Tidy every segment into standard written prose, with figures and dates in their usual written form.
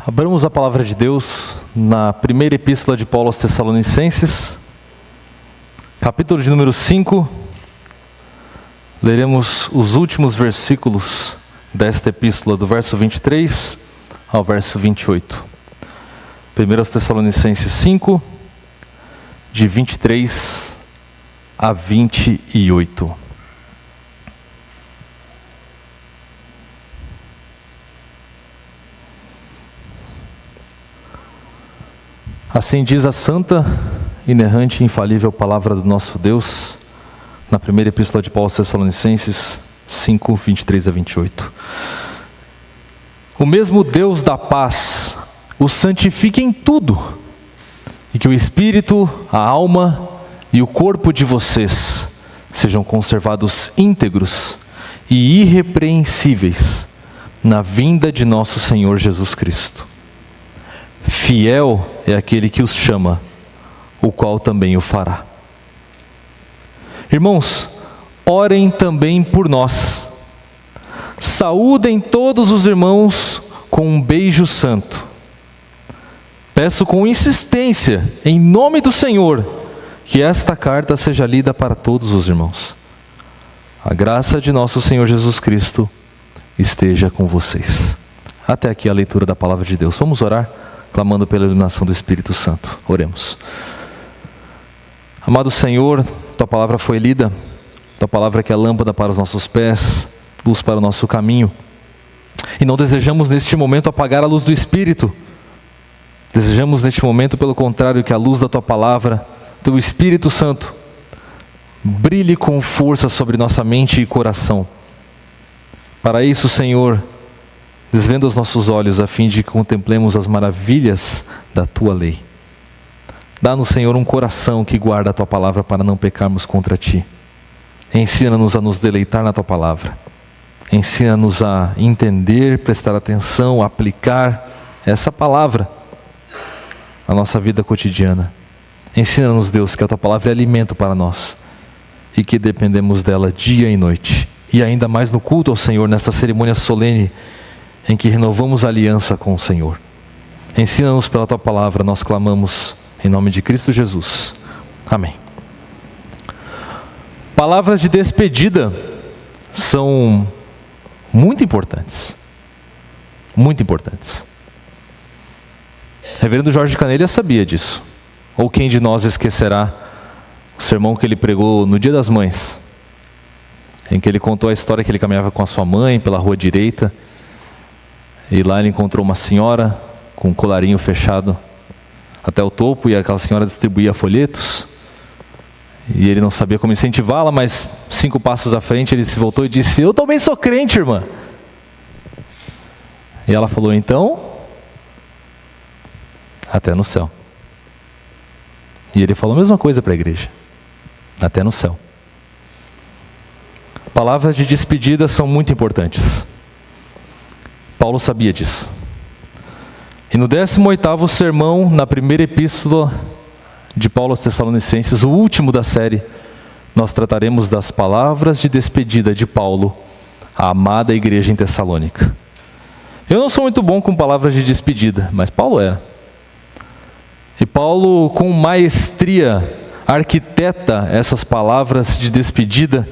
Abramos a palavra de Deus na primeira epístola de Paulo aos Tessalonicenses, capítulo de número 5. Leremos os últimos versículos desta epístola, do verso 23 ao verso 28. 1 aos Tessalonicenses 5, de 23 a 28. Assim diz a santa, inerrante e infalível palavra do nosso Deus, na primeira epístola de Paulo aos Tessalonicenses 5, 23 a 28. O mesmo Deus da paz o santifique em tudo, e que o espírito, a alma e o corpo de vocês sejam conservados íntegros e irrepreensíveis na vinda de nosso Senhor Jesus Cristo. Fiel é aquele que os chama, o qual também o fará. Irmãos, orem também por nós. Saúdem todos os irmãos com um beijo santo. Peço com insistência, em nome do Senhor, que esta carta seja lida para todos os irmãos. A graça de nosso Senhor Jesus Cristo esteja com vocês. Até aqui a leitura da palavra de Deus. Vamos orar, clamando pela iluminação do Espírito Santo. Oremos. Amado Senhor, Tua palavra foi lida, Tua palavra que é lâmpada para os nossos pés, luz para o nosso caminho. E não desejamos neste momento apagar a luz do Espírito. Desejamos neste momento, pelo contrário, que a luz da Tua palavra, Teu Espírito Santo, brilhe com força sobre nossa mente e coração. Para isso, Senhor, desvenda os nossos olhos a fim de que contemplemos as maravilhas da Tua lei. Dá-nos, Senhor, um coração que guarda a Tua palavra para não pecarmos contra Ti. Ensina-nos a nos deleitar na Tua palavra. Ensina-nos a entender, prestar atenção, aplicar essa palavra na nossa vida cotidiana. Ensina-nos, Deus, que a Tua palavra é alimento para nós e que dependemos dela dia e noite. E ainda mais no culto ao Senhor, nesta cerimônia solene em que renovamos a aliança com o Senhor. Ensina-nos pela Tua palavra, nós clamamos em nome de Cristo Jesus. Amém. Palavras de despedida são muito importantes. Muito importantes. Reverendo Jorge Canelha sabia disso. Ou quem de nós esquecerá o sermão que ele pregou no Dia das Mães, em que ele contou a história que ele caminhava com a sua mãe pela rua direita, e lá ele encontrou uma senhora com um colarinho fechado até o topo, e aquela senhora distribuía folhetos, e ele não sabia como incentivá-la, mas 5 passos à frente ele se voltou e disse: "Eu também sou crente, irmã." E ela falou: "Então, até no céu." E ele falou a mesma coisa para a igreja: até no céu. Palavras de despedida são muito importantes. Paulo sabia disso. E no 18º sermão, na primeira epístola de Paulo aos Tessalonicenses, o último da série, nós trataremos das palavras de despedida de Paulo à amada igreja em Tessalônica. Eu não sou muito bom com palavras de despedida, mas Paulo era. E Paulo, com maestria, arquiteta essas palavras de despedida,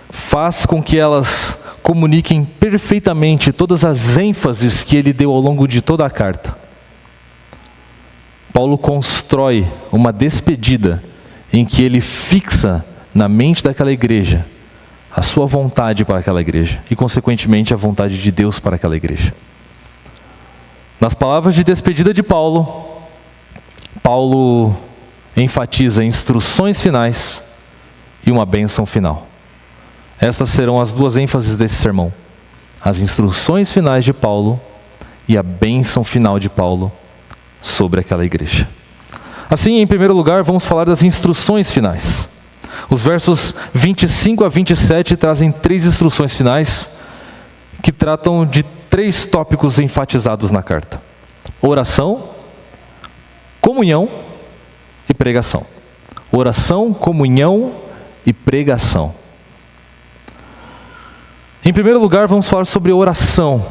faz com que elas comuniquem perfeitamente todas as ênfases que ele deu ao longo de toda a carta. Paulo constrói uma despedida em que ele fixa na mente daquela igreja a sua vontade para aquela igreja e, consequentemente, a vontade de Deus para aquela igreja. Nas palavras de despedida de Paulo, Paulo enfatiza instruções finais e uma bênção final. Estas serão as duas ênfases desse sermão: as instruções finais de Paulo e a bênção final de Paulo sobre aquela igreja. Assim, em primeiro lugar, vamos falar das instruções finais. Os versos 25 a 27 trazem 3 instruções finais que tratam de 3 tópicos enfatizados na carta: oração, comunhão e pregação. Oração, comunhão e pregação. Em primeiro lugar, vamos falar sobre oração.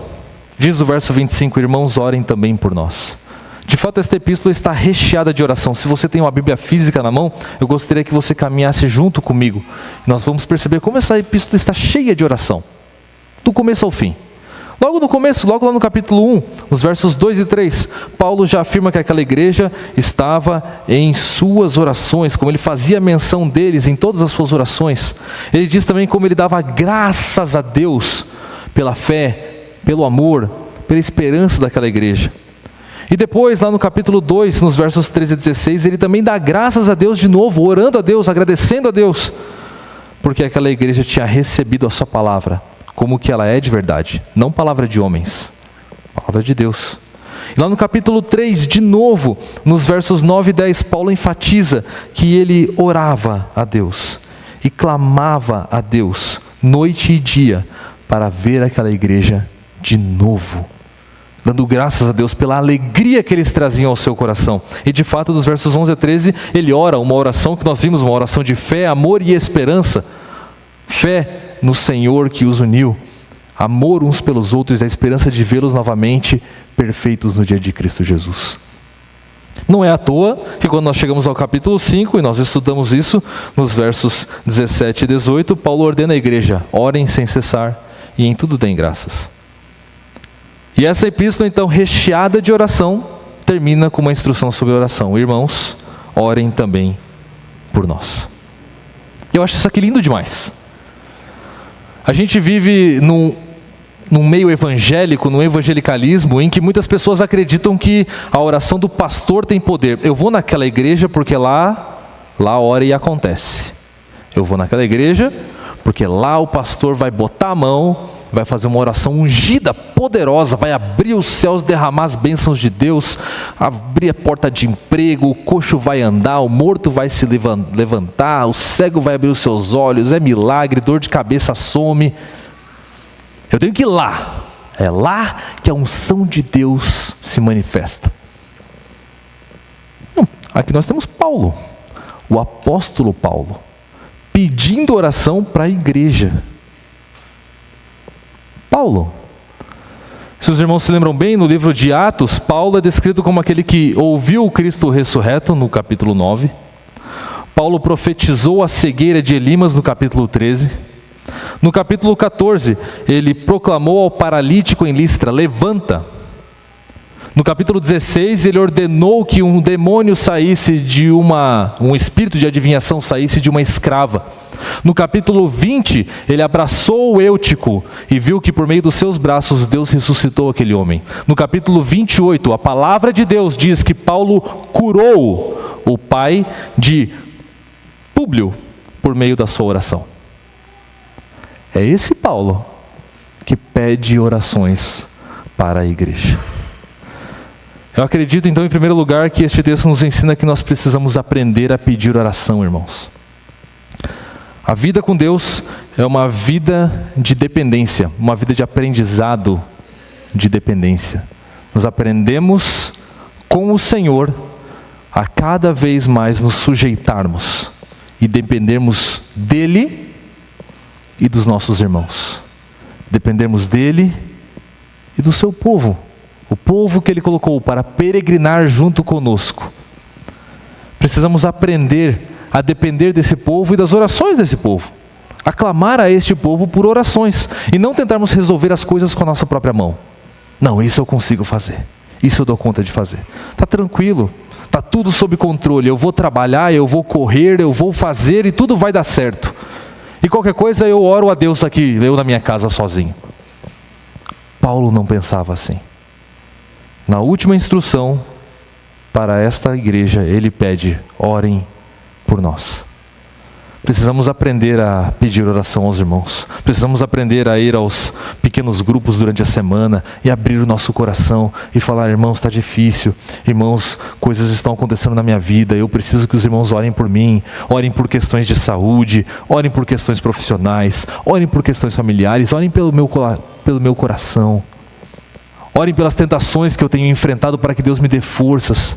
Diz o verso 25, irmãos, orem também por nós. De fato, esta epístola está recheada de oração. Se você tem uma Bíblia física na mão, eu gostaria que você caminhasse junto comigo. Nós vamos perceber como essa epístola está cheia de oração, do começo ao fim. Logo no começo, logo lá no capítulo 1, nos versos 2 e 3, Paulo já afirma que aquela igreja estava em suas orações, como ele fazia menção deles em todas as suas orações. Ele diz também como ele dava graças a Deus pela fé, pelo amor, pela esperança daquela igreja. E depois, lá no capítulo 2, nos versos 13 e 16, ele também dá graças a Deus de novo, orando a Deus, agradecendo a Deus, porque aquela igreja tinha recebido a sua palavra, como que ela é de verdade, não palavra de homens, palavra de Deus. E lá no capítulo 3, de novo, nos versos 9 e 10, Paulo enfatiza que ele orava a Deus e clamava a Deus, noite e dia, para ver aquela igreja de novo, dando graças a Deus pela alegria que eles traziam ao seu coração. E de fato, dos versos 11 a 13, ele ora uma oração que nós vimos, uma oração de fé, amor e esperança. Fé no Senhor que os uniu, amor uns pelos outros e a esperança de vê-los novamente perfeitos no dia de Cristo Jesus. Não é à toa que quando nós chegamos ao capítulo 5, e nós estudamos isso nos versos 17 e 18, Paulo ordena à igreja, orem sem cessar e em tudo deem graças. E essa epístola, então, recheada de oração, termina com uma instrução sobre oração. Irmãos, orem também por nós. Eu acho isso aqui lindo demais. A gente vive num meio evangélico, num evangelicalismo, em que muitas pessoas acreditam que a oração do pastor tem poder. Eu vou naquela igreja porque lá ora e acontece. Eu vou naquela igreja porque lá o pastor vai botar a mão, vai fazer uma oração ungida, poderosa, vai abrir os céus, derramar as bênçãos de Deus, abrir a porta de emprego, o coxo vai andar, o morto vai se levantar, o cego vai abrir os seus olhos, é milagre, dor de cabeça some. Eu tenho que ir lá, é lá que a unção de Deus se manifesta. Aqui nós temos Paulo, o apóstolo Paulo, pedindo oração para a igreja. Paulo, se os irmãos se lembram bem, no livro de Atos, Paulo é descrito como aquele que ouviu o Cristo ressurreto, no capítulo 9. Paulo profetizou a cegueira de Elimas, no capítulo 13. No capítulo 14, ele proclamou ao paralítico em Listra, levanta. No capítulo 16, ele ordenou que um demônio saísse de um espírito de adivinhação saísse de uma escrava. No capítulo 20, ele abraçou o Eutico e viu que por meio dos seus braços Deus ressuscitou aquele homem. No capítulo 28, a palavra de Deus diz que Paulo curou o pai de Públio por meio da sua oração. É esse Paulo que pede orações para a igreja. Eu acredito então, em primeiro lugar, que este texto nos ensina que nós precisamos aprender a pedir oração, irmãos. A vida com Deus é uma vida de dependência, uma vida de aprendizado de dependência. Nós aprendemos com o Senhor a cada vez mais nos sujeitarmos e dependermos dEle e dos nossos irmãos. Dependermos dEle e do seu povo. O povo que Ele colocou para peregrinar junto conosco. Precisamos aprender a depender desse povo e das orações desse povo. A clamar a este povo por orações. E não tentarmos resolver as coisas com a nossa própria mão. Não, isso eu consigo fazer. Isso eu dou conta de fazer. Está tranquilo. Está tudo sob controle. Eu vou trabalhar, eu vou correr, eu vou fazer e tudo vai dar certo. E qualquer coisa eu oro a Deus aqui, eu na minha casa sozinho. Paulo não pensava assim. Na última instrução para esta igreja, ele pede, orem por nós. Precisamos aprender a pedir oração aos irmãos. Precisamos aprender a ir aos pequenos grupos durante a semana e abrir o nosso coração e falar, irmãos, está difícil. Irmãos, coisas estão acontecendo na minha vida. Eu preciso que os irmãos orem por mim. Orem por questões de saúde. Orem por questões profissionais. Orem por questões familiares. Orem pelo meu coração. Orem pelas tentações que eu tenho enfrentado para que Deus me dê forças.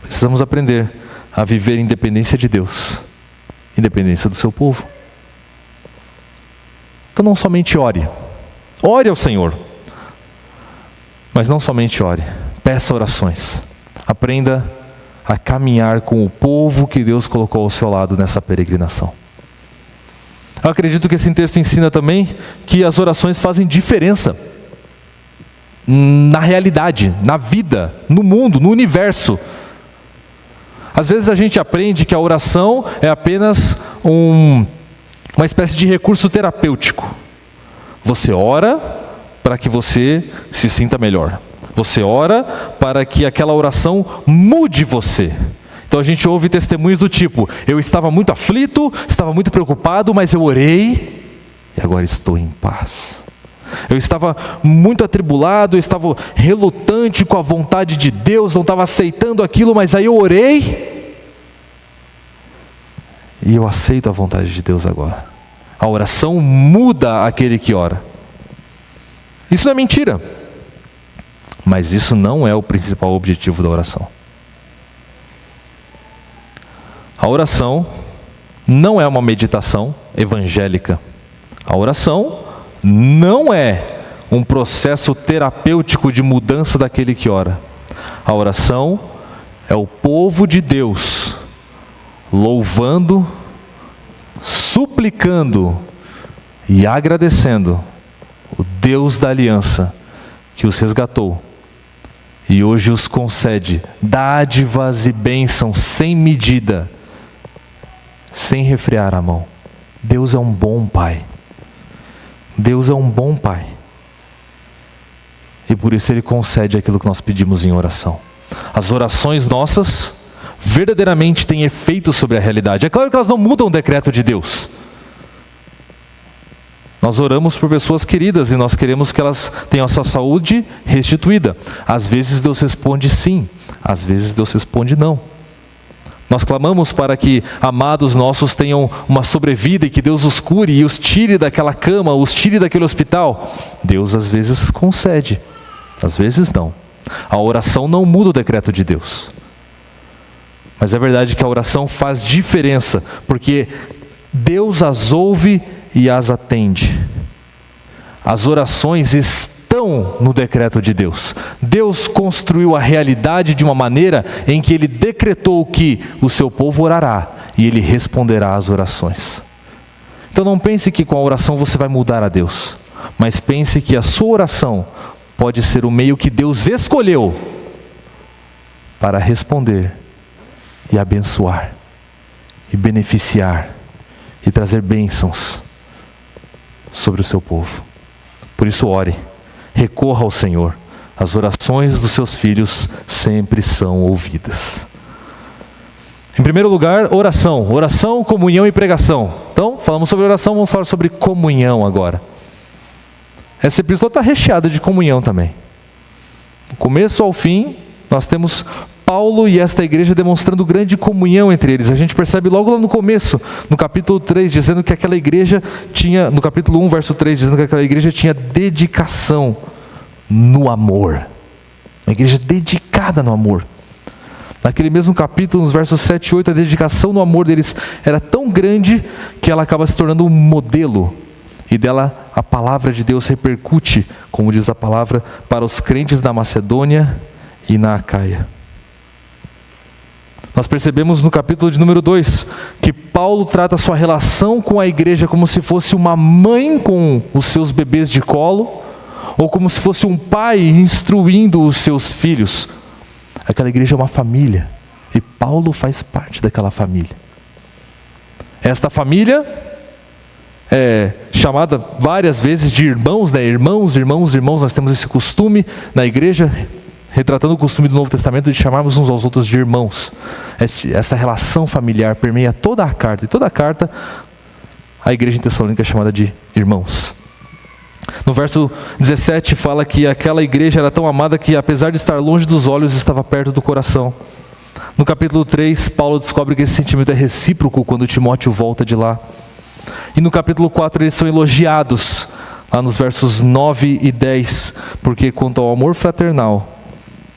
Precisamos aprender a viver em dependência de Deus, independência do seu povo. Então não somente ore ao Senhor, Mas não somente ore, peça orações. Aprenda a caminhar com o povo que Deus colocou ao seu lado nessa peregrinação. Eu acredito que esse texto ensina também que as orações fazem diferença na realidade, na vida, no mundo, no universo. Às vezes a gente aprende que a oração é apenas uma espécie de recurso terapêutico. Você ora para que você se sinta melhor. Você ora para que aquela oração mude você. Então a gente ouve testemunhos do tipo: eu estava muito aflito, estava muito preocupado, mas eu orei e agora estou em paz. Eu estava muito atribulado, eu estava relutante com a vontade de Deus, não estava aceitando aquilo, mas aí eu orei e eu aceito a vontade de Deus agora. A oração muda aquele que ora. Isso não é mentira, mas isso não é o principal objetivo da oração. A oração não é uma meditação evangélica. A oração não é um processo terapêutico de mudança daquele que ora. A oração é o povo de Deus louvando, suplicando e agradecendo o Deus da aliança que os resgatou e hoje os concede dádivas e bênçãos sem medida, sem refrear a mão. Deus é um bom Pai. Deus é um bom Pai. E por isso Ele concede aquilo que nós pedimos em oração. As orações nossas verdadeiramente têm efeito sobre a realidade. É claro que elas não mudam o decreto de Deus. Nós oramos por pessoas queridas e nós queremos que elas tenham a sua saúde restituída. Às vezes Deus responde sim, às vezes Deus responde não. Nós clamamos para que amados nossos tenham uma sobrevida e que Deus os cure e os tire daquela cama, os tire daquele hospital. Deus às vezes concede, às vezes não. A oração não muda o decreto de Deus. Mas é verdade que a oração faz diferença, porque Deus as ouve e as atende. As orações estão no decreto de Deus. Deus construiu a realidade de uma maneira em que Ele decretou que o seu povo orará e Ele responderá às orações. Então não pense que com a oração você vai mudar a Deus, mas pense que a sua oração pode ser o meio que Deus escolheu para responder e abençoar e beneficiar e trazer bênçãos sobre o seu povo. Por isso ore, recorra ao Senhor. As orações dos seus filhos sempre são ouvidas. Em primeiro lugar, oração. Oração, comunhão e pregação. Então, falamos sobre oração, vamos falar sobre comunhão agora. Essa epístola está recheada de comunhão também. Do começo ao fim, nós temos Paulo e esta igreja demonstrando grande comunhão entre eles. A gente percebe logo lá no começo, no capítulo 3, dizendo que aquela igreja tinha, no capítulo 1, verso 3, dizendo que aquela igreja tinha dedicação no amor. Uma igreja dedicada no amor. Naquele mesmo capítulo, nos versos 7 e 8, a dedicação no amor deles era tão grande que ela acaba se tornando um modelo. E dela a palavra de Deus repercute, como diz a palavra, para os crentes da Macedônia e na Acaia. Nós percebemos no capítulo de número 2 que Paulo trata a sua relação com a igreja como se fosse uma mãe com os seus bebês de colo, ou como se fosse um pai instruindo os seus filhos. Aquela igreja é uma família, e Paulo faz parte daquela família. Esta família é chamada várias vezes de irmãos, né? Irmãos, nós temos esse costume na igreja, retratando o costume do Novo Testamento de chamarmos uns aos outros de irmãos. Essa relação familiar permeia toda a carta, e toda a carta a igreja em Tessalônica é chamada de irmãos. No verso 17 fala que aquela igreja era tão amada que apesar de estar longe dos olhos, estava perto do coração. No capítulo 3, Paulo descobre que esse sentimento é recíproco quando Timóteo volta de lá. E no capítulo 4 eles são elogiados, lá nos versos 9 e 10, porque quanto ao amor fraternal,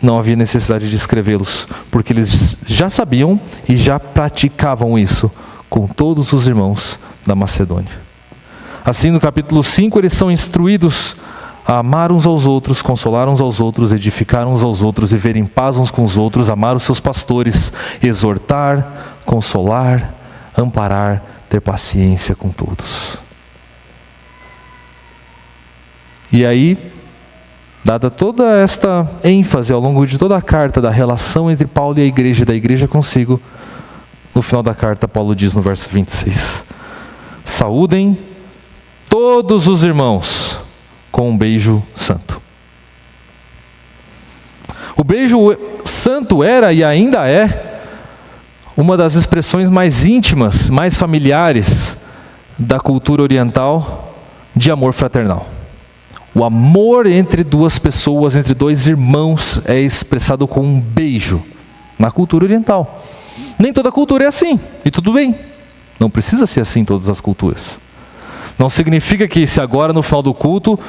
não havia necessidade de escrevê-los, porque eles já sabiam e já praticavam isso com todos os irmãos da Macedônia. Assim, no capítulo 5, eles são instruídos a amar uns aos outros, consolar uns aos outros, edificar uns aos outros, viver em paz uns com os outros, amar os seus pastores, exortar, consolar, amparar, ter paciência com todos. E aí, dada toda esta ênfase ao longo de toda a carta da relação entre Paulo e a igreja e da igreja consigo, no final da carta Paulo diz no verso 26, saúdem todos os irmãos com um beijo santo. O beijo santo era e ainda é uma das expressões mais íntimas, mais familiares da cultura oriental de amor fraternal. O amor entre duas pessoas, entre dois irmãos, é expressado com um beijo na cultura oriental. Nem toda cultura é assim, e tudo bem. Não precisa ser assim em todas as culturas. Não significa que se agora no final do culto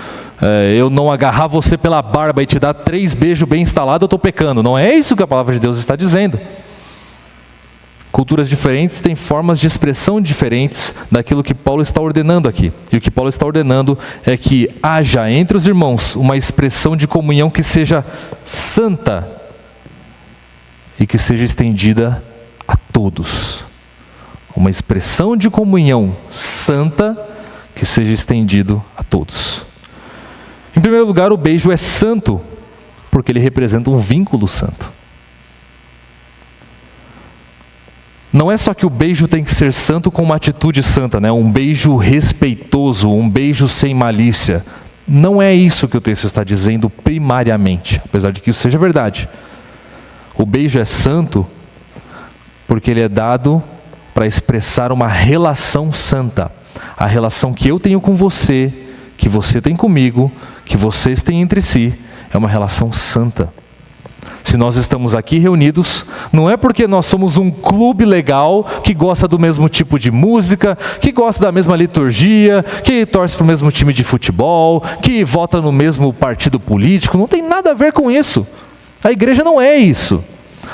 eu não agarrar você pela barba e te dar 3 beijos bem instalados, eu estou pecando. Não é isso que a palavra de Deus está dizendo. Culturas diferentes têm formas de expressão diferentes daquilo que Paulo está ordenando aqui. E o que Paulo está ordenando é que haja entre os irmãos uma expressão de comunhão que seja santa e que seja estendida a todos. Uma expressão de comunhão santa que seja estendido a todos. Em primeiro lugar, o beijo é santo, porque ele representa um vínculo santo. Não é só que o beijo tem que ser santo com uma atitude santa, né? Um beijo respeitoso, um beijo sem malícia. Não é isso que o texto está dizendo primariamente, apesar de que isso seja verdade. O beijo é santo porque ele é dado para expressar uma relação santa. A relação que eu tenho com você, que você tem comigo, que vocês têm entre si, é uma relação santa. Se nós estamos aqui reunidos, não é porque nós somos um clube legal, que gosta do mesmo tipo de música, que gosta da mesma liturgia, que torce para o mesmo time de futebol, que vota no mesmo partido político. Não tem nada a ver com isso. A igreja não é isso.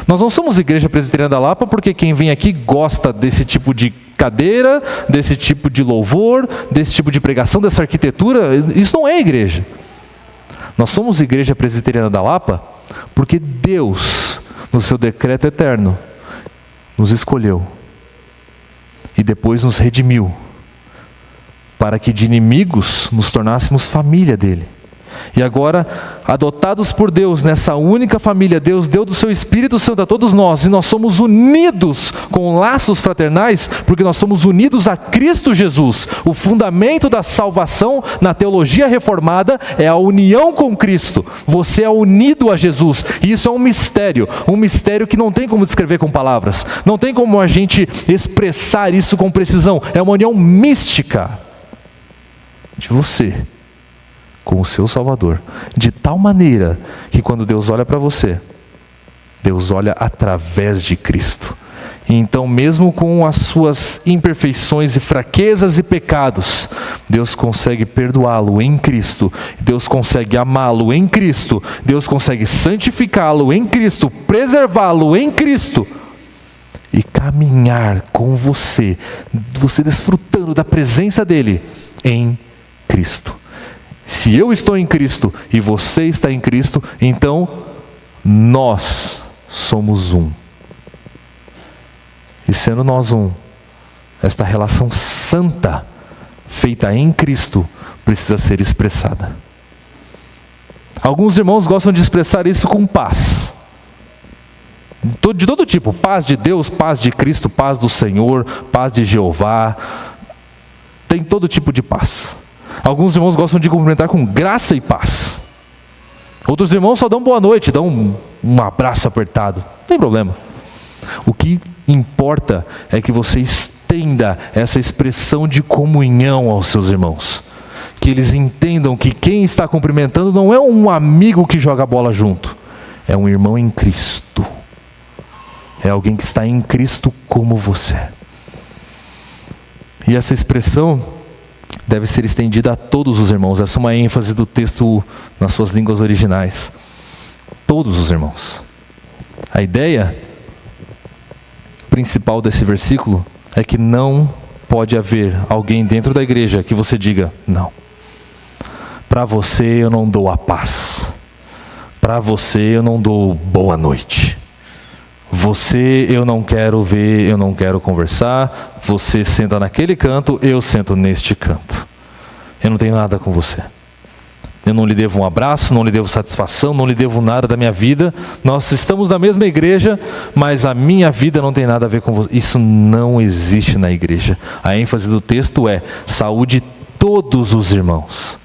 Nós não somos Igreja Presbiteriana da Lapa porque quem vem aqui gosta desse tipo de cadeira, desse tipo de louvor, desse tipo de pregação, dessa arquitetura. Isso não é igreja. Nós somos Igreja Presbiteriana da Lapa porque Deus, no seu decreto eterno, nos escolheu e depois nos redimiu para que de inimigos nos tornássemos família dele. E agora, adotados por Deus nessa única família, Deus deu do seu Espírito Santo a todos nós, e nós somos unidos com laços fraternais, porque nós somos unidos a Cristo Jesus. O fundamento da salvação na teologia reformada é a união com Cristo. Você é unido a Jesus, e isso é um mistério que não tem como descrever com palavras, não tem como a gente expressar isso com precisão. É uma união mística de você com o seu Salvador, de tal maneira que quando Deus olha para você, Deus olha através de Cristo. E então, mesmo com as suas imperfeições e fraquezas e pecados, Deus consegue perdoá-lo em Cristo, Deus consegue amá-lo em Cristo, Deus consegue santificá-lo em Cristo, preservá-lo em Cristo e caminhar com você desfrutando da presença dele em Cristo. Se eu estou em Cristo e você está em Cristo, então nós somos um. E sendo nós um, esta relação santa, feita em Cristo, precisa ser expressada. Alguns irmãos gostam de expressar isso com paz. De todo tipo, paz de Deus, paz de Cristo, paz do Senhor, paz de Jeová. Tem todo tipo de paz. Alguns irmãos gostam de cumprimentar com graça e paz. Outros irmãos só dão boa noite, dão um abraço apertado. Não tem problema. O que importa é que você estenda essa expressão de comunhão aos seus irmãos. Que eles entendam que quem está cumprimentando não é um amigo que joga bola junto. É um irmão em Cristo. É alguém que está em Cristo como você. E essa expressão deve ser estendida a todos os irmãos. Essa é uma ênfase do texto nas suas línguas originais. Todos os irmãos. A ideia principal desse versículo é que não pode haver alguém dentro da igreja que você diga não. Para você eu não dou a paz. Para você eu não dou boa noite. Você eu não quero ver, eu não quero conversar. Você senta naquele canto, eu sento neste canto. Eu não tenho nada com você. Eu não lhe devo um abraço, não lhe devo satisfação, não lhe devo nada da minha vida. Nós estamos na mesma igreja, mas a minha vida não tem nada a ver com você. Isso não existe na igreja. A ênfase do texto é: saúde todos os irmãos.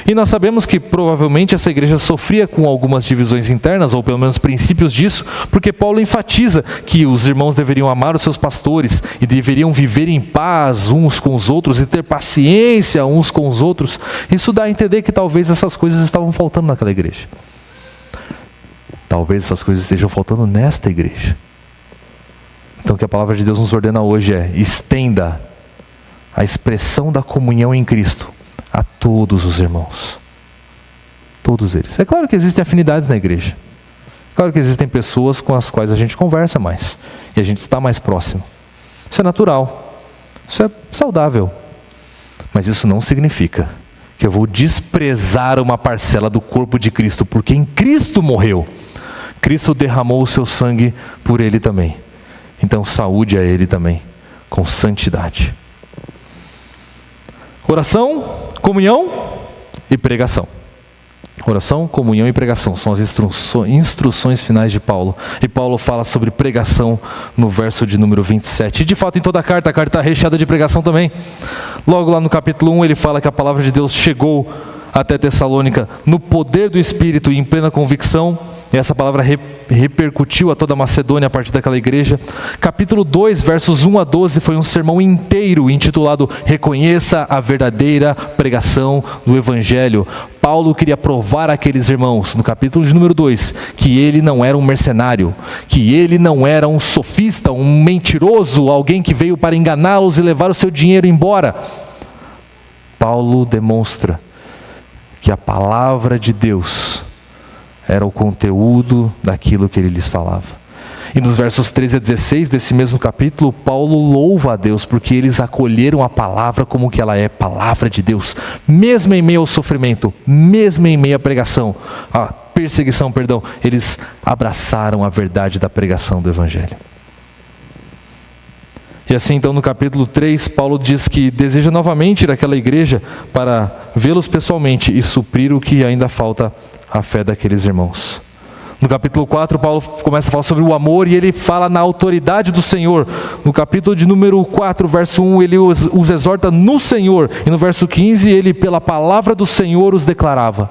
E nós sabemos que provavelmente essa igreja sofria com algumas divisões internas, ou pelo menos princípios disso, porque Paulo enfatiza que os irmãos deveriam amar os seus pastores e deveriam viver em paz uns com os outros e ter paciência uns com os outros. Isso dá a entender que talvez essas coisas estavam faltando naquela igreja. Talvez essas coisas estejam faltando nesta igreja. Então o que a palavra de Deus nos ordena hoje é: estenda a expressão da comunhão em Cristo a todos os irmãos. Todos eles. É claro que existem afinidades na igreja. É claro que existem pessoas com as quais a gente conversa mais. E a gente está mais próximo. Isso é natural. Isso é saudável. Mas isso não significa que eu vou desprezar uma parcela do corpo de Cristo, porque em Cristo morreu. Cristo derramou o seu sangue por ele também. Então saúde a ele também, com santidade. Oração, comunhão e pregação. Oração, comunhão e pregação são as instruções finais de Paulo. E Paulo fala sobre pregação no verso de número 27. E de fato em toda a carta está recheada de pregação também. Logo lá no capítulo 1 ele fala que a palavra de Deus chegou até Tessalônica no poder do Espírito e em plena convicção. E essa palavra repercutiu a toda a Macedônia a partir daquela igreja. Capítulo 2, versos 1 a 12, foi um sermão inteiro intitulado Reconheça a verdadeira pregação do Evangelho. Paulo queria provar àqueles irmãos, no capítulo de número 2, que ele não era um mercenário, que ele não era um sofista, um mentiroso, alguém que veio para enganá-los e levar o seu dinheiro embora. Paulo demonstra que a palavra de Deus era o conteúdo daquilo que ele lhes falava. E nos versos 13 a 16 desse mesmo capítulo, Paulo louva a Deus porque eles acolheram a palavra como que ela é, palavra de Deus. Mesmo em meio ao sofrimento, mesmo em meio à perseguição, eles abraçaram a verdade da pregação do Evangelho. E assim então no capítulo 3, Paulo diz que deseja novamente ir àquela igreja para vê-los pessoalmente e suprir o que ainda falta à fé daqueles irmãos. No capítulo 4, Paulo começa a falar sobre o amor e ele fala na autoridade do Senhor. No capítulo de número 4, verso 1, ele os exorta no Senhor. E no verso 15, ele pela palavra do Senhor os declarava.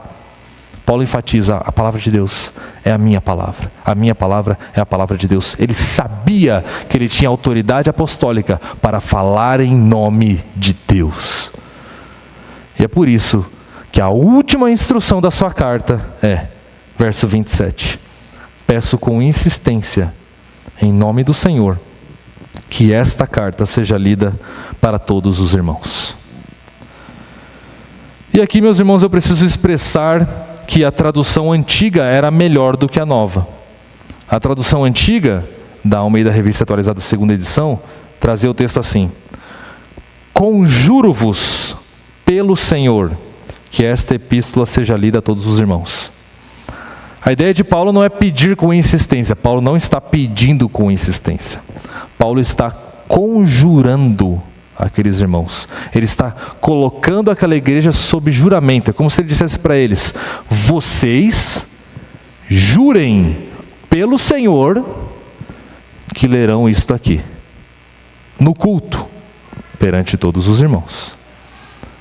Paulo enfatiza: a palavra de Deus é a minha palavra é a palavra de Deus. Ele sabia que ele tinha autoridade apostólica para falar em nome de Deus. E é por isso que a última instrução da sua carta é, verso 27, peço com insistência, em nome do Senhor, que esta carta seja lida para todos os irmãos. E aqui, meus irmãos, eu preciso expressar que a tradução antiga era melhor do que a nova. A tradução antiga, da Almeida Revista Atualizada, segunda edição, trazia o texto assim: conjuro-vos pelo Senhor, que esta epístola seja lida a todos os irmãos. A ideia de Paulo não é pedir com insistência. Paulo não está pedindo com insistência. Paulo está conjurando aqueles irmãos. Ele está colocando aquela igreja sob juramento. É como se ele dissesse para eles: vocês jurem pelo Senhor que lerão isto aqui no culto perante todos os irmãos.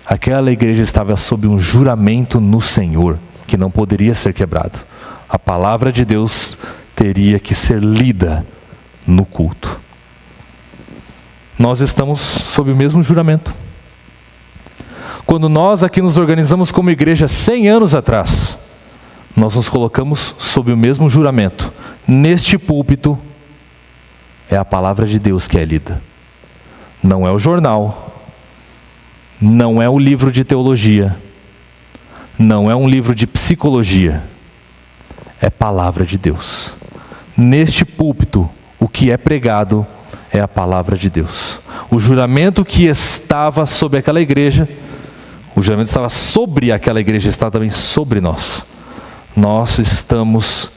Aquela igreja estava sob um juramento no Senhor que não poderia ser quebrado. A palavra de Deus teria que ser lida no culto. Nós estamos sob o mesmo juramento. Quando nós aqui nos organizamos como igreja 100 anos atrás, nós nos colocamos sob o mesmo juramento. Neste púlpito é a palavra de Deus que é lida. Não é o jornal, não é o livro de teologia, não é um livro de psicologia, é palavra de Deus. Neste púlpito, o que é pregado é a palavra de Deus. O juramento que estava sobre aquela igreja, O juramento estava sobre aquela igreja, está também sobre nós. Nós estamos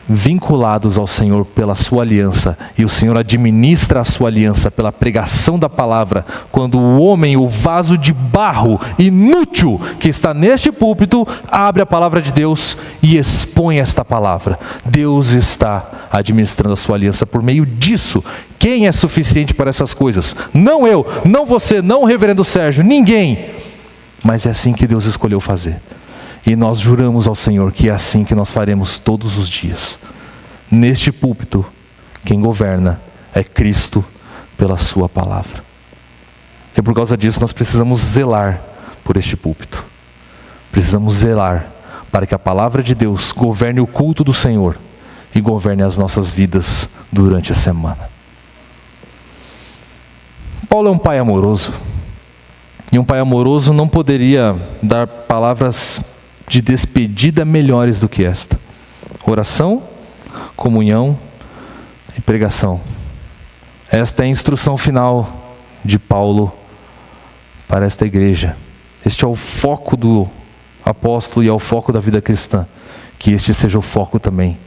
vinculados ao Senhor pela sua aliança, e o Senhor administra a sua aliança pela pregação da palavra. Quando o homem, o vaso de barro inútil que está neste púlpito, abre a palavra de Deus e expõe esta palavra, Deus está administrando a sua aliança por meio disso. Quem é suficiente para essas coisas? Não eu, não você, não o reverendo Sérgio, ninguém. Mas é assim que Deus escolheu fazer. E nós juramos ao Senhor que é assim que nós faremos todos os dias. Neste púlpito, quem governa é Cristo pela sua palavra. E por causa disso nós precisamos zelar por este púlpito. Precisamos zelar para que a palavra de Deus governe o culto do Senhor e governe as nossas vidas durante a semana. Paulo é um pai amoroso. E um pai amoroso não poderia dar palavras de despedida melhores do que esta: oração, comunhão e pregação. Esta é a instrução final de Paulo para esta igreja. Este é o foco do apóstolo e é o foco da vida cristã. Que este seja o foco também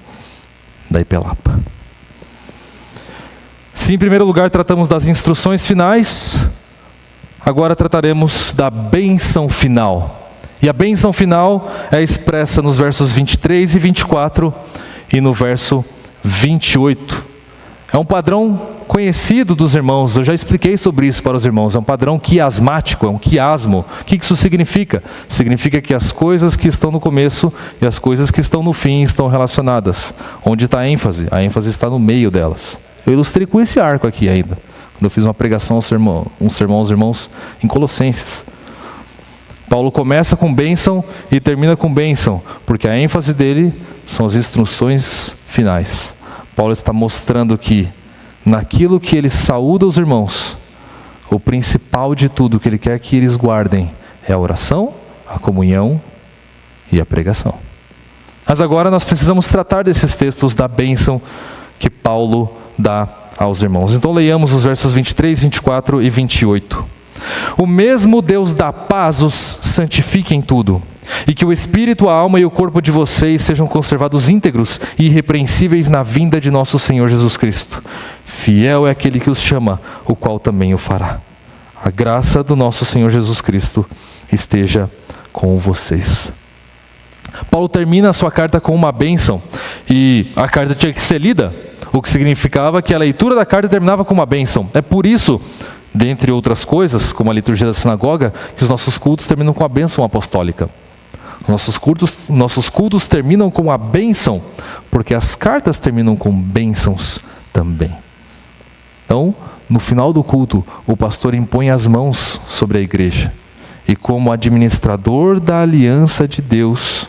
da IPELAPA. Se em primeiro lugar tratamos das instruções finais, agora trataremos da bênção final. E a bênção final é expressa nos versos 23 e 24 e no verso 28. É um padrão conhecido dos irmãos, eu já expliquei sobre isso para os irmãos. É um padrão quiasmático, é um quiasmo. O que isso significa? Significa que as coisas que estão no começo e as coisas que estão no fim estão relacionadas. Onde está a ênfase? A ênfase está no meio delas. Eu ilustrei com esse arco aqui ainda, quando eu fiz uma pregação, um sermão aos irmãos em Colossenses. Paulo começa com bênção e termina com bênção, porque a ênfase dele são as instruções finais. Paulo está mostrando que naquilo que ele saúda os irmãos, o principal de tudo que ele quer que eles guardem é a oração, a comunhão e a pregação. Mas agora nós precisamos tratar desses textos da bênção que Paulo dá aos irmãos. Então leiamos os versos 23, 24 e 28. O mesmo Deus da paz os santifique em tudo, e que o espírito, a alma e o corpo de vocês sejam conservados íntegros e irrepreensíveis na vinda de nosso Senhor Jesus Cristo. Fiel é aquele que os chama, o qual também o fará. A graça do nosso Senhor Jesus Cristo esteja com vocês. Paulo termina a sua carta com uma bênção, e a carta tinha que ser lida, o que significava que a leitura da carta terminava com uma bênção. É por isso, dentre outras coisas, como a liturgia da sinagoga, que os nossos cultos terminam com a bênção apostólica. Nossos cultos terminam com a bênção, porque as cartas terminam com bênçãos também. Então, no final do culto, o pastor impõe as mãos sobre a igreja, e como administrador da aliança de Deus,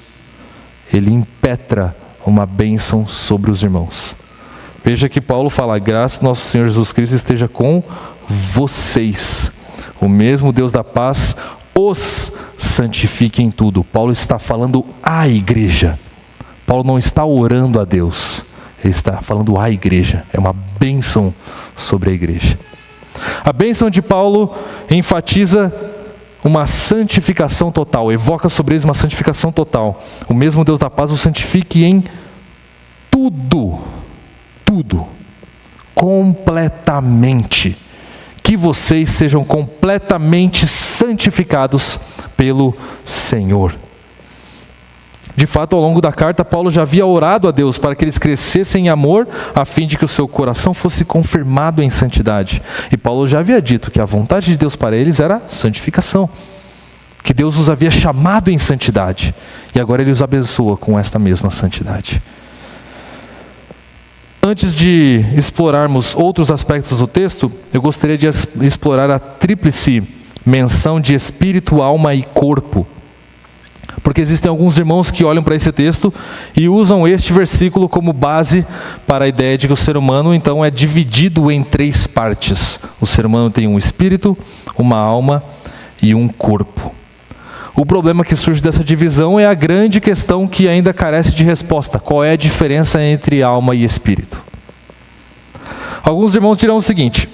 ele impetra uma bênção sobre os irmãos. Veja que Paulo fala: a graça do nosso Senhor Jesus Cristo esteja com vocês. O mesmo Deus da paz os santifique em tudo. Paulo está falando à igreja. Paulo não está orando a Deus, ele está falando à igreja. É uma bênção sobre a igreja. A bênção de Paulo enfatiza uma santificação total, evoca sobre eles uma santificação total. O mesmo Deus da paz os santifique em tudo, completamente. Que vocês sejam completamente santificados pelo Senhor. De fato, ao longo da carta, Paulo já havia orado a Deus para que eles crescessem em amor, a fim de que o seu coração fosse confirmado em santidade. E Paulo já havia dito que a vontade de Deus para eles era santificação, que Deus os havia chamado em santidade, e agora ele os abençoa com esta mesma santidade. Antes de explorarmos outros aspectos do texto, eu gostaria de explorar a tríplice menção de espírito, alma e corpo. Porque existem alguns irmãos que olham para esse texto e usam este versículo como base para a ideia de que o ser humano então é dividido em três partes. O ser humano tem um espírito, uma alma e um corpo. O problema que surge dessa divisão é a grande questão que ainda carece de resposta. Qual é a diferença entre alma e espírito? Alguns irmãos dirão o seguinte: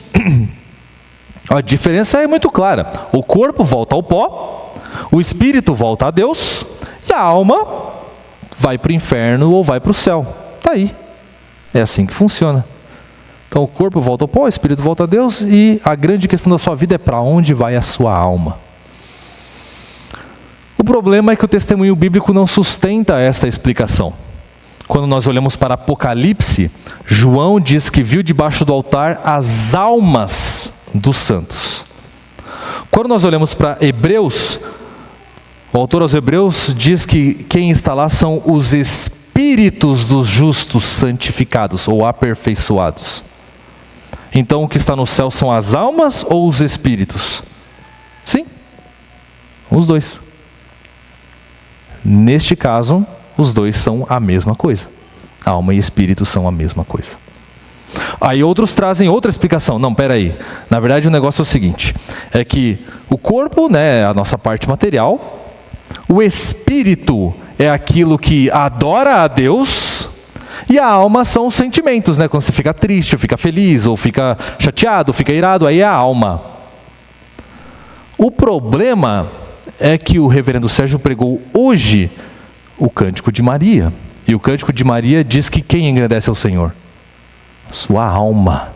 a diferença é muito clara. O corpo volta ao pó O espírito volta a Deus e a alma vai para o inferno ou vai para o céu. Está aí. É assim que funciona. Então o corpo volta ao pó, o espírito volta a Deus, e a grande questão da sua vida é para onde vai a sua alma. O problema é que o testemunho bíblico não sustenta esta explicação. Quando nós olhamos para Apocalipse, João diz que viu debaixo do altar as almas dos santos. Quando nós olhamos para Hebreus, o autor aos Hebreus diz que quem está lá são os espíritos dos justos santificados ou aperfeiçoados. Então o que está no céu são as almas ou os espíritos? Sim, os dois. Neste caso, os dois são a mesma coisa. Alma e espírito são a mesma coisa. Aí outros trazem outra explicação. Não, peraí. Na verdade o negócio é o seguinte. É que o corpo, né, a nossa parte material. O espírito é aquilo que adora a Deus. E a alma são os sentimentos, né? Quando você fica triste, ou fica feliz, ou fica chateado, ou fica irado, aí é a alma. O problema é que o reverendo Sérgio pregou hoje o Cântico de Maria. E o Cântico de Maria diz que quem engrandece é o Senhor? A sua alma.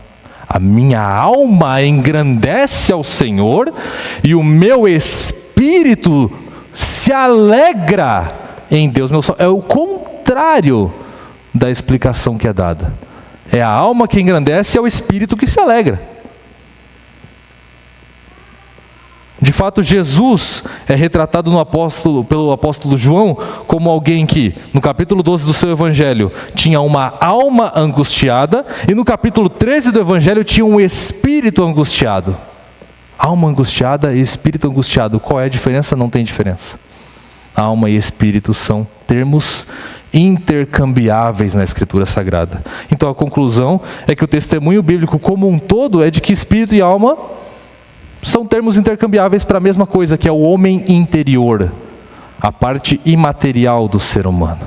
A minha alma engrandece ao Senhor e o meu espírito se alegra em Deus. É o contrário da explicação que é dada. É a alma que engrandece e é o espírito que se alegra. De fato, Jesus é retratado pelo apóstolo João como alguém que, no capítulo 12 do seu evangelho, tinha uma alma angustiada, e no capítulo 13 do evangelho tinha um espírito angustiado. Alma angustiada e espírito angustiado. Qual é a diferença? Não tem diferença. Alma e espírito são termos intercambiáveis na Escritura Sagrada. Então a conclusão é que o testemunho bíblico como um todo é de que espírito e alma são termos intercambiáveis para a mesma coisa, que é o homem interior, a parte imaterial do ser humano.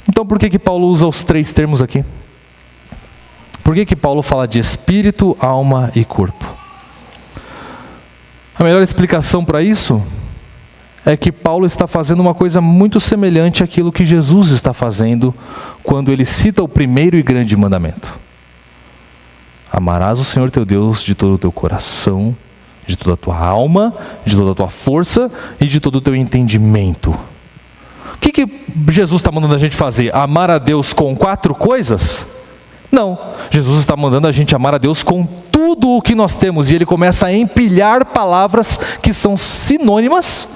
Então por que Paulo usa os três termos aqui? Por que Paulo fala de espírito, alma e corpo? A melhor explicação para isso é que Paulo está fazendo uma coisa muito semelhante àquilo que Jesus está fazendo quando ele cita o primeiro e grande mandamento. Amarás o Senhor teu Deus de todo o teu coração, de toda a tua alma, de toda a tua força e de todo o teu entendimento. O que Jesus está mandando a gente fazer? Amar a Deus com 4 coisas? Não, Jesus está mandando a gente amar a Deus com tudo o que nós temos. E ele começa a empilhar palavras que são sinônimas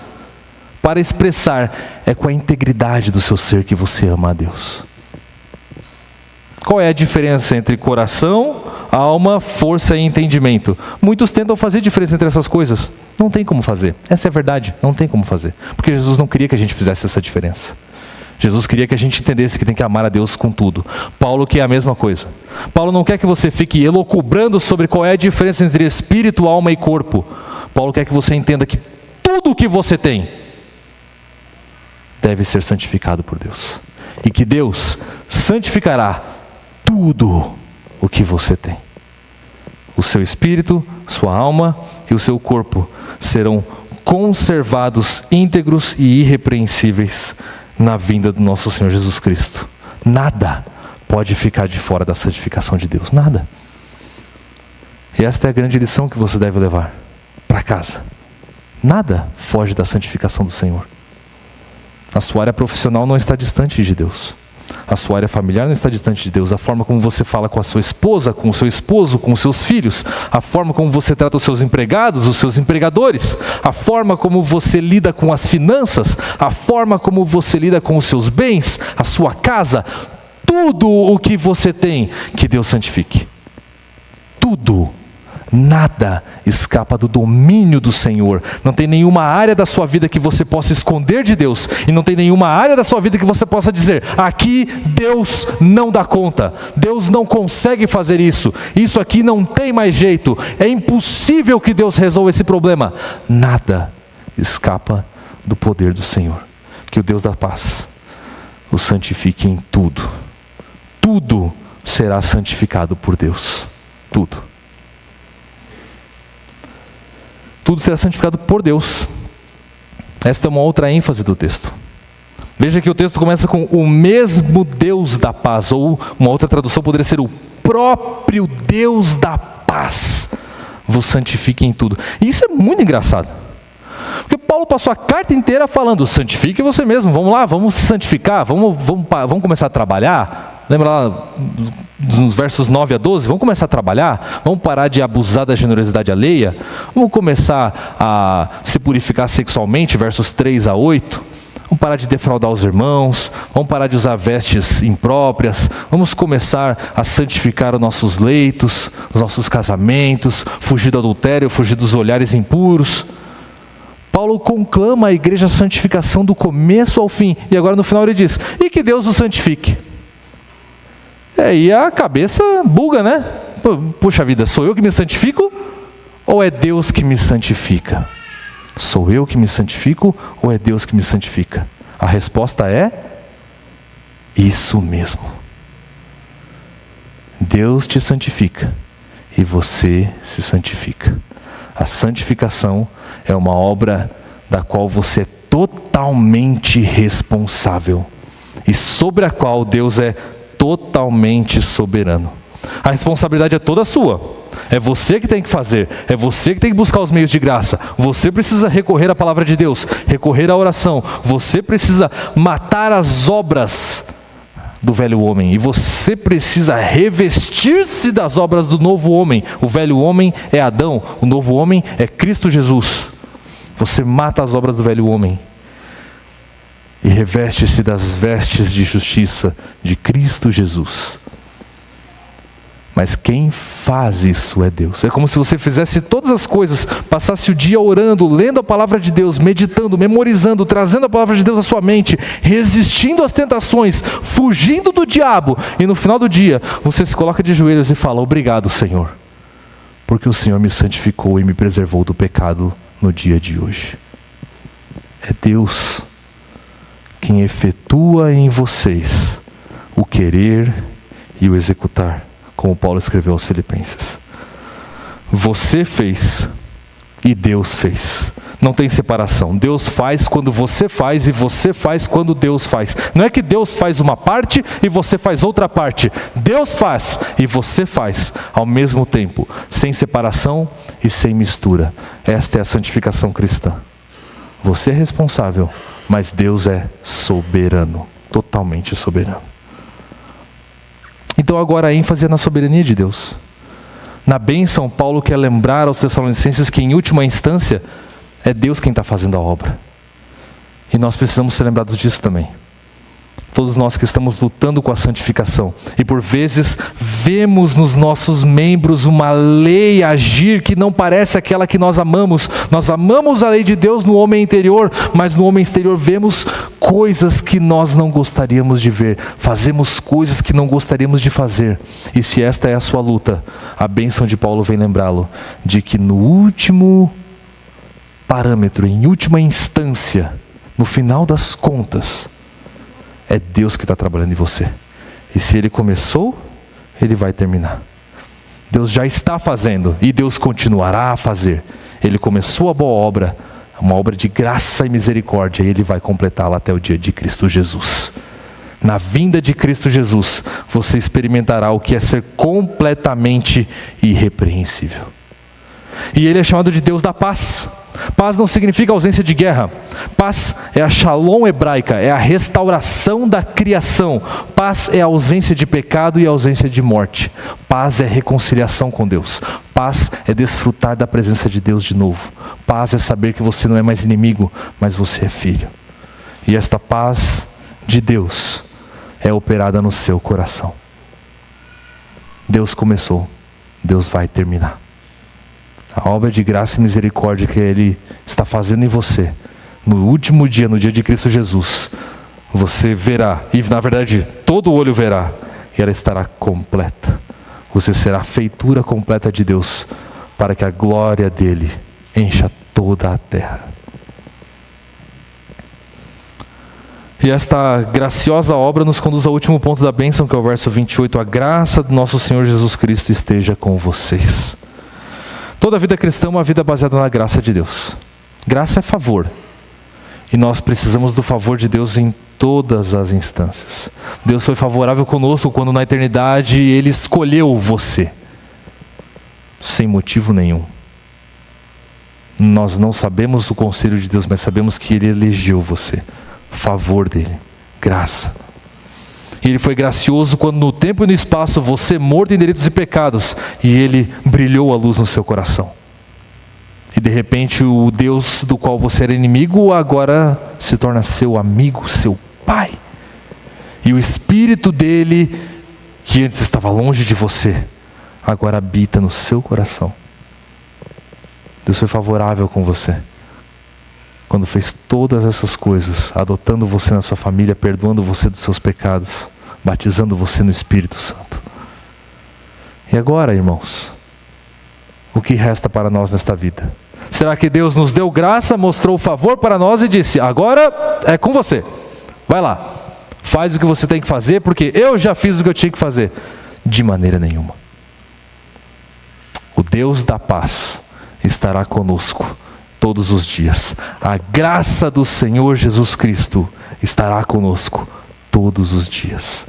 para expressar, é com a integridade do seu ser que você ama a Deus. Qual é a diferença entre coração, alma, força e entendimento? Muitos tentam fazer diferença entre essas coisas. Não tem como fazer. Essa é a verdade. Não tem como fazer. Porque Jesus não queria que a gente fizesse essa diferença. Jesus queria que a gente entendesse que tem que amar a Deus com tudo. Paulo quer a mesma coisa. Paulo não quer que você fique elucubrando sobre qual é a diferença entre espírito, alma e corpo. Paulo quer que você entenda que tudo o que você tem deve ser santificado por Deus. E que Deus santificará tudo o que você tem. O seu espírito, sua alma e o seu corpo serão conservados íntegros e irrepreensíveis na vinda do nosso Senhor Jesus Cristo. Nada pode ficar de fora da santificação de Deus. Nada. E esta é a grande lição que você deve levar para casa. Nada foge da santificação do Senhor. A sua área profissional não está distante de Deus. A sua área familiar não está distante de Deus. A forma como você fala com a sua esposa, com o seu esposo, com os seus filhos, a forma como você trata os seus empregados, os seus empregadores, a forma como você lida com as finanças, a forma como você lida com os seus bens, a sua casa, tudo o que você tem, que Deus santifique. Tudo. Nada escapa do domínio do Senhor. Não tem nenhuma área da sua vida que você possa esconder de Deus. E não tem nenhuma área da sua vida que você possa dizer, aqui Deus não dá conta. Deus não consegue fazer isso. Isso aqui não tem mais jeito. É impossível que Deus resolva esse problema. Nada escapa do poder do Senhor. Que o Deus da paz o santifique em tudo. Tudo será santificado por Deus. Tudo. tudo será santificado por Deus. Esta é uma outra ênfase do texto. Veja que o texto começa com o mesmo Deus da paz, ou uma outra tradução poderia ser o próprio Deus da paz vos santifique em tudo. E isso é muito engraçado, porque Paulo passou a carta inteira falando: santifique você mesmo, vamos lá, vamos se santificar, vamos começar a trabalhar. Lembra lá nos versos 9 a 12? Vamos começar a trabalhar, vamos parar de abusar da generosidade alheia, vamos começar a se purificar sexualmente, versos 3 a 8. Vamos parar de defraudar os irmãos, vamos parar de usar vestes impróprias, vamos começar a santificar os nossos leitos, os nossos casamentos, fugir do adultério, fugir dos olhares impuros. Paulo conclama a igreja a santificação do começo ao fim, e agora no final ele diz: e que Deus os santifique. E a cabeça buga, né? Puxa vida, sou eu que me santifico ou é Deus que me santifica? Sou eu que me santifico ou é Deus que me santifica? A resposta é isso mesmo. Deus te santifica e você se santifica. A santificação é uma obra da qual você é totalmente responsável e sobre a qual Deus é totalmente soberano. A responsabilidade é toda sua. É você que tem que fazer, é você que tem que buscar os meios de graça. Você precisa recorrer à palavra de Deus, recorrer à oração. Você precisa matar as obras do velho homem, e você precisa revestir-se das obras do novo homem. O velho homem é Adão, o novo homem é Cristo Jesus. Você mata as obras do velho homem e reveste-se das vestes de justiça de Cristo Jesus. Mas quem faz isso é Deus. É como se você fizesse todas as coisas, passasse o dia orando, lendo a palavra de Deus, meditando, memorizando, trazendo a palavra de Deus à sua mente, resistindo às tentações, fugindo do diabo, e no final do dia você se coloca de joelhos e fala: obrigado, Senhor, porque o Senhor me santificou e me preservou do pecado no dia de hoje. É Deus quem efetua em vocês o querer e o executar, como Paulo escreveu aos Filipenses. Você fez e Deus fez. Não tem separação. Deus faz quando você faz e você faz quando Deus faz. Não é que Deus faz uma parte e você faz outra parte. Deus faz e você faz ao mesmo tempo, sem separação e sem mistura. Esta é a santificação cristã. Você é responsável, mas Deus é soberano, totalmente soberano. Então agora a ênfase é na soberania de Deus. Na bênção, Paulo quer lembrar aos Tessalonicenses que em última instância é Deus quem está fazendo a obra. E nós precisamos ser lembrados disso também. Todos nós que estamos lutando com a santificação, e por vezes vemos nos nossos membros uma lei agir que não parece aquela que nós amamos. Nós amamos a lei de Deus no homem interior, mas no homem exterior vemos coisas que nós não gostaríamos de ver, fazemos coisas que não gostaríamos de fazer. E se esta é a sua luta, a bênção de Paulo vem lembrá-lo de que no último parâmetro, em última instância, no final das contas, é Deus que está trabalhando em você. E se Ele começou, Ele vai terminar. Deus já está fazendo e Deus continuará a fazer. Ele começou a boa obra, uma obra de graça e misericórdia, e Ele vai completá-la até o dia de Cristo Jesus. Na vinda de Cristo Jesus, você experimentará o que é ser completamente irrepreensível. E Ele é chamado de Deus da paz. Paz não significa ausência de guerra. Paz é a shalom hebraica, é a restauração da criação. Paz é a ausência de pecado e a ausência de morte. Paz é reconciliação com Deus. Paz é desfrutar da presença de Deus de novo. Paz é saber que você não é mais inimigo, mas você é filho. E esta paz de Deus é operada no seu coração. Deus começou, Deus vai terminar. A obra de graça e misericórdia que Ele está fazendo em você, no último dia, no dia de Cristo Jesus, você verá, e na verdade todo olho verá, e ela estará completa. Você será a feitura completa de Deus, para que a glória dEle encha toda a terra. E esta graciosa obra nos conduz ao último ponto da bênção, que é o verso 28. A graça do nosso Senhor Jesus Cristo esteja com vocês. Toda vida cristã é uma vida baseada na graça de Deus. Graça é favor. E nós precisamos do favor de Deus em todas as instâncias. Deus foi favorável conosco quando na eternidade Ele escolheu você. Sem motivo nenhum. Nós não sabemos o conselho de Deus, mas sabemos que Ele elegeu você. Favor dEle. Graça. E Ele foi gracioso quando no tempo e no espaço você morto em delitos e pecados, e Ele brilhou a luz no seu coração. E de repente o Deus do qual você era inimigo agora se torna seu amigo, seu Pai. E o Espírito dEle, que antes estava longe de você, agora habita no seu coração. Deus foi favorável com você quando fez todas essas coisas, adotando você na sua família, perdoando você dos seus pecados, batizando você no Espírito Santo. E agora, irmãos, o que resta para nós nesta vida? Será que Deus nos deu graça, mostrou favor para nós e disse: agora é com você, vai lá, faz o que você tem que fazer, porque eu já fiz o que eu tinha que fazer? De maneira nenhuma. O Deus da paz estará conosco todos os dias. A graça do Senhor Jesus Cristo estará conosco todos os dias.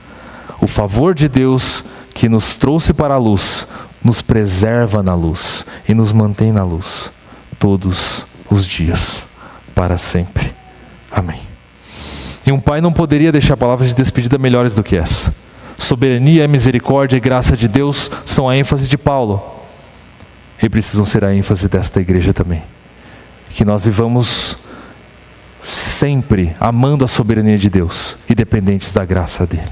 O favor de Deus que nos trouxe para a luz, nos preserva na luz e nos mantém na luz todos os dias, para sempre. Amém. E um pai não poderia deixar palavras de despedida melhores do que essa. Soberania, misericórdia e graça de Deus são a ênfase de Paulo. E precisam ser a ênfase desta igreja também. Que nós vivamos sempre amando a soberania de Deus e dependentes da graça dele.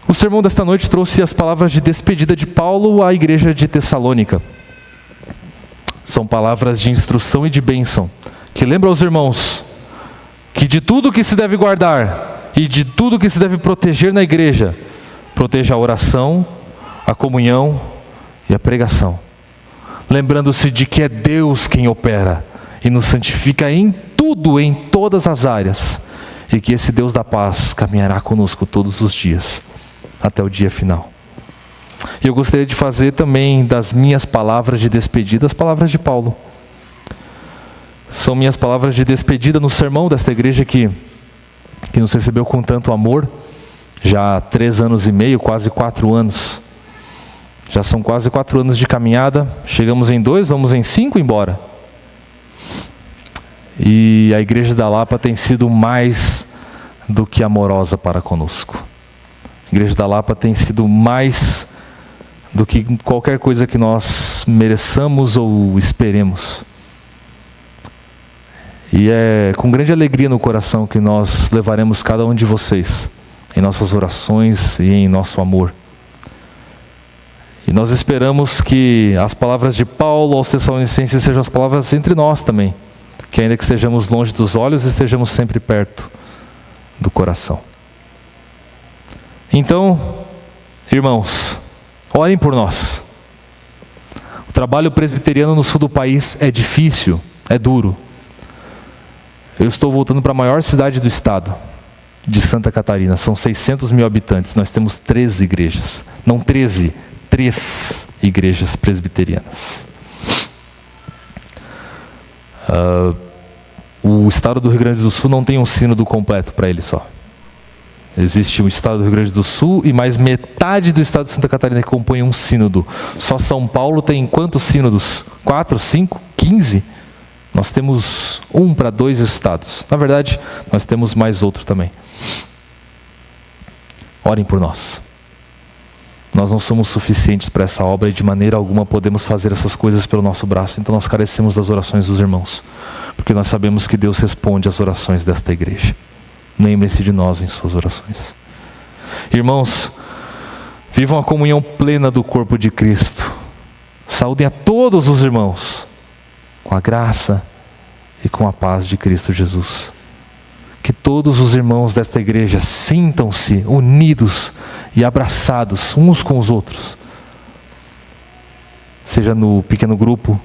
O sermão desta noite trouxe as palavras de despedida de Paulo à igreja de Tessalônica. São palavras de instrução e de bênção, que lembram aos irmãos que de tudo que se deve guardar e de tudo que se deve proteger na igreja, proteja a oração, a comunhão e a pregação. Lembrando-se de que é Deus quem opera e nos santifica em tudo, em todas as áreas, e que esse Deus da paz caminhará conosco todos os dias, até o dia final. E eu gostaria de fazer também das minhas palavras de despedida as palavras de Paulo. São minhas palavras de despedida no sermão desta igreja que nos recebeu com tanto amor, já há 3 anos e meio, quase 4 anos. Já são quase 4 anos de caminhada, chegamos em 2, vamos em 5 embora. E a igreja da Lapa tem sido mais do que amorosa para conosco. A igreja da Lapa tem sido mais do que qualquer coisa que nós mereçamos ou esperemos. E é com grande alegria no coração que nós levaremos cada um de vocês em nossas orações e em nosso amor. E nós esperamos que as palavras de Paulo aos Tessalonicenses sejam as palavras entre nós também. Que ainda que estejamos longe dos olhos, estejamos sempre perto do coração. Então, irmãos, orem por nós. O trabalho presbiteriano no sul do país é difícil, é duro. Eu estou voltando para a maior cidade do estado, de Santa Catarina. São 600 mil habitantes. Nós temos 13 igrejas. Não 13, 3 igrejas presbiterianas. O estado do Rio Grande do Sul não tem um sínodo completo para ele só. Existe o estado do Rio Grande do Sul e mais metade do estado de Santa Catarina que compõe um sínodo. Só São Paulo tem quantos sínodos? 4, 5, 15? Nós temos 1 para 2 estados. Na verdade, nós temos mais outro também. Orem por nós. Nós não somos suficientes para essa obra e de maneira alguma podemos fazer essas coisas pelo nosso braço. Então nós carecemos das orações dos irmãos. Porque nós sabemos que Deus responde às orações desta igreja. Lembrem-se de nós em suas orações. Irmãos, vivam a comunhão plena do corpo de Cristo. Saúdem a todos os irmãos com a graça e com a paz de Cristo Jesus. Que todos os irmãos desta igreja sintam-se unidos e abraçados uns com os outros. Seja no pequeno grupo,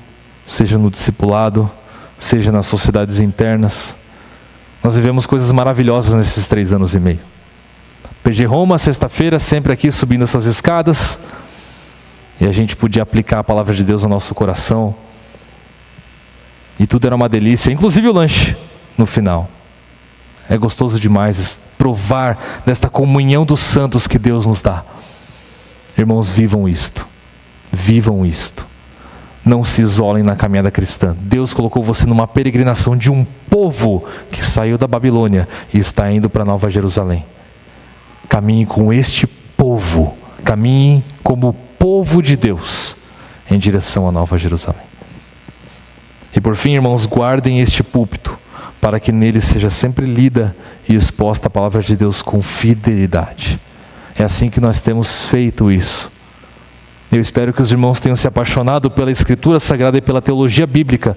seja no discipulado, seja nas sociedades internas. Nós vivemos coisas maravilhosas nesses 3 anos e meio. PG Roma, sexta-feira, sempre aqui subindo essas escadas. E a gente podia aplicar a palavra de Deus no nosso coração. E tudo era uma delícia, inclusive o lanche no final. É gostoso demais provar desta comunhão dos santos que Deus nos dá. Irmãos, vivam isto. Vivam isto. Não se isolem na caminhada cristã. Deus colocou você numa peregrinação de um povo que saiu da Babilônia e está indo para Nova Jerusalém. Caminhe com este povo. Caminhe como povo de Deus em direção à Nova Jerusalém. E por fim, irmãos, guardem este púlpito para que nele seja sempre lida e exposta a palavra de Deus com fidelidade. É assim que nós temos feito isso. Eu espero que os irmãos tenham se apaixonado pela Escritura Sagrada e pela teologia bíblica,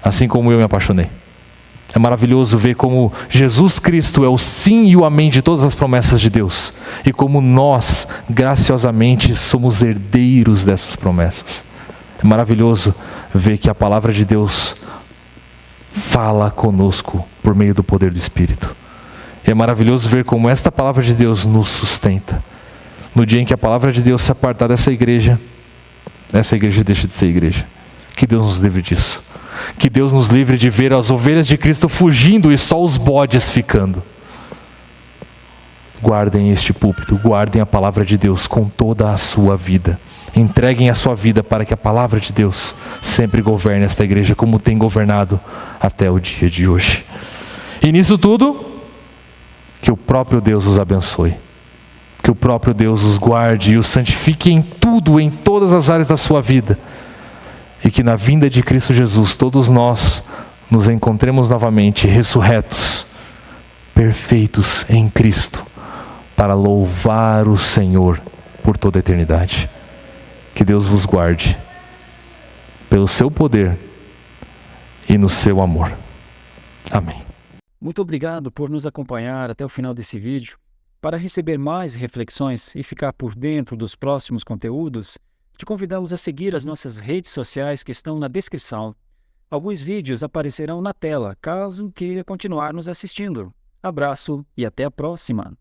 assim como eu me apaixonei. É maravilhoso ver como Jesus Cristo é o sim e o amém de todas as promessas de Deus. E como nós, graciosamente, somos herdeiros dessas promessas. É maravilhoso ver que a palavra de Deus fala conosco por meio do poder do Espírito. E é maravilhoso ver como esta palavra de Deus nos sustenta. No dia em que a palavra de Deus se apartar dessa igreja, essa igreja deixa de ser igreja. Que Deus nos livre disso. Que Deus nos livre de ver as ovelhas de Cristo fugindo e só os bodes ficando. Guardem este púlpito, guardem a palavra de Deus com toda a sua vida. Entreguem a sua vida para que a palavra de Deus sempre governe esta igreja como tem governado até o dia de hoje. E nisso tudo, que o próprio Deus os abençoe. Que o próprio Deus os guarde e os santifique em tudo, em todas as áreas da sua vida. E que na vinda de Cristo Jesus, todos nós nos encontremos novamente ressurretos, perfeitos em Cristo, para louvar o Senhor por toda a eternidade. Que Deus vos guarde pelo seu poder e no seu amor. Amém. Muito obrigado por nos acompanhar até o final desse vídeo. Para receber mais reflexões e ficar por dentro dos próximos conteúdos, te convidamos a seguir as nossas redes sociais que estão na descrição. Alguns vídeos aparecerão na tela, caso queira continuar nos assistindo. Abraço e até a próxima!